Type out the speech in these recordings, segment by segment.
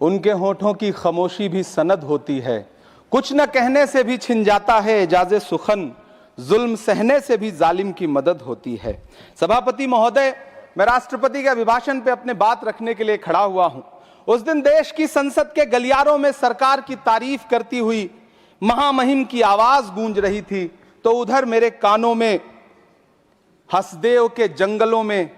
उनके होठों की खामोशी भी सनद होती है। कुछ न कहने से भी छिन जाता है एजाज़े सुखन, जुल्म सहने से भी जालिम की मदद होती है। सभापति महोदय, मैं राष्ट्रपति के अभिभाषण पे अपने बात रखने के लिए खड़ा हुआ हूं। उस दिन देश की संसद के गलियारों में सरकार की तारीफ करती हुई महामहिम की आवाज गूंज रही थी, तो उधर मेरे कानों में हसदेव के जंगलों में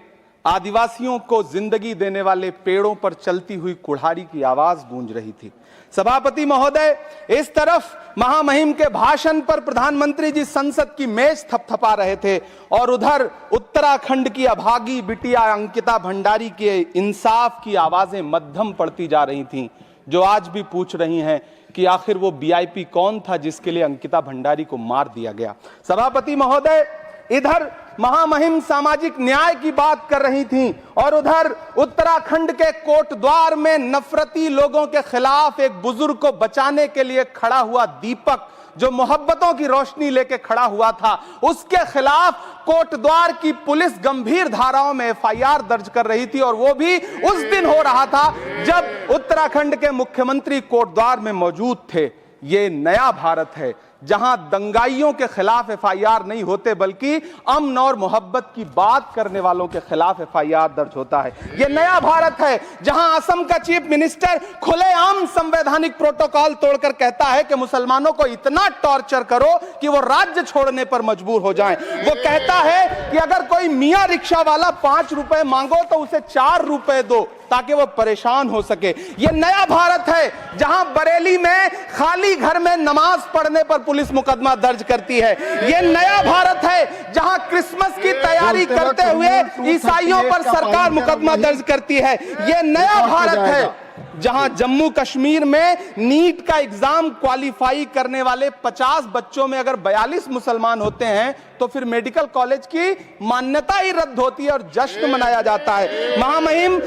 आदिवासियों को जिंदगी देने वाले पेड़ों पर चलती हुई कुल्हाड़ी की आवाज गूंज रही थी। सभापति महोदय, इस तरफ महामहिम के भाषण पर प्रधानमंत्री जी संसद की मेज थपथपा रहे थे और उधर उत्तराखंड की अभागी बिटिया अंकिता भंडारी के इंसाफ की आवाजें मध्यम पड़ती जा रही थीं, जो आज भी पूछ रही हैं कि आखिर वो वीआईपी कौन था जिसके लिए अंकिता भंडारी को मार दिया गया। सभापति महोदय, इधर महामहिम सामाजिक न्याय की बात कर रही थीं और उधर उत्तराखंड के कोटद्वार में नफरती लोगों के खिलाफ एक बुजुर्ग को बचाने के लिए खड़ा हुआ दीपक, जो मोहब्बतों की रोशनी लेके खड़ा हुआ था, उसके खिलाफ कोटद्वार की पुलिस गंभीर धाराओं में एफआईआर दर्ज कर रही थी। और वो भी उस दिन हो रहा था जब उत्तराखंड के मुख्यमंत्री कोटद्वार में मौजूद थे। ये नया भारत है जहां दंगाइयों के खिलाफ एफआईआर नहीं होते, बल्कि अमन और मोहब्बत की बात करने वालों के खिलाफ एफआईआर दर्ज होता है। यह नया भारत है जहां असम का चीफ मिनिस्टर खुलेआम संवैधानिक प्रोटोकॉल तोड़कर कहता है कि मुसलमानों को इतना टॉर्चर करो कि वो राज्य छोड़ने पर मजबूर हो जाएं। वो कहता है कि अगर कोई मियां रिक्शा वाला 5 रुपए मांगो तो उसे 4 रुपए दो ताकि वो परेशान हो सके। यह नया भारत है जहां बरेली में खाली घर में नमाज पढ़ने पर पुलिस मुकदमा दर्ज करती है। यह नया भारत है जहां क्रिसमस की तैयारी करते हुए ईसाइयों पर सरकार मुकदमा दर्ज करती है। यह नया भारत है जहां जम्मू कश्मीर में नीट का एग्जाम क्वालिफाई करने वाले 50 बच्चों में अगर 42 मुसलमान होते हैं तो फिर मेडिकल कॉलेज की मान्यता ही रद्द होती है और जश्न मनाया जाता है। महामहिम,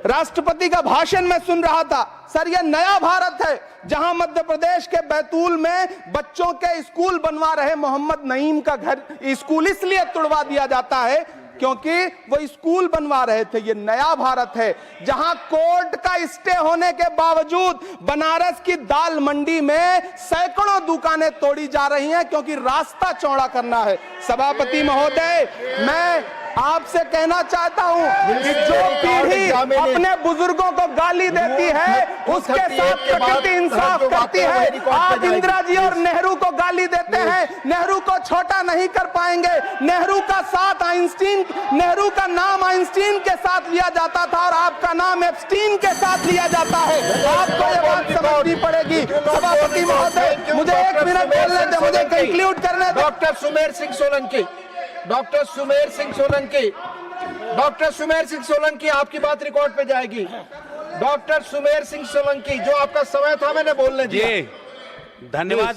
राष्ट्रपति का भाषण में सुन रहा था। सर, यह नया भारत है जहां मध्य प्रदेश के बैतूल में बच्चों के स्कूल बनवा रहे मोहम्मद नईम का घर स्कूल इसलिए तुड़वा दिया जाता है क्योंकि वो स्कूल बनवा रहे थे। ये नया भारत है जहां कोर्ट का स्टे होने के बावजूद बनारस की दाल मंडी में सैकड़ों दुकानें तोड़ी जा रही हैं क्योंकि रास्ता चौड़ा करना है। सभापति महोदय, मैं आपसे कहना चाहता हूं कि जो पीढ़ी अपने बुजुर्गों को गाली देती है उसके साथ प्रकृति इंसाफ करती है। आप इंदिरा जी और नेहरू को गाली देते हैं, नेहरू को छोटा नहीं कर पाएंगे। नेहरू का साथ आइंस्टीन, नेहरू का नाम आइंस्टीन के साथ लिया जाता था और आपका नाम एप्स्टीन के साथ लिया जाता है। आपको ये बात समझनी पड़ेगी। सभापति महोदय, मुझे 1 मिनट बोलने दे, मुझे कंक्लूड करने दे। Doctor Sumer Singh Solanki, doctor Sumer Singh Solanki, doctor Sumer Singh Solanki, आपकी बात रिकॉर्ड पे जाएगी। डॉक्टर सुमेर सिंह सोलंकी, जो आपका समय था मैंने बोलने दिया। धन्यवाद।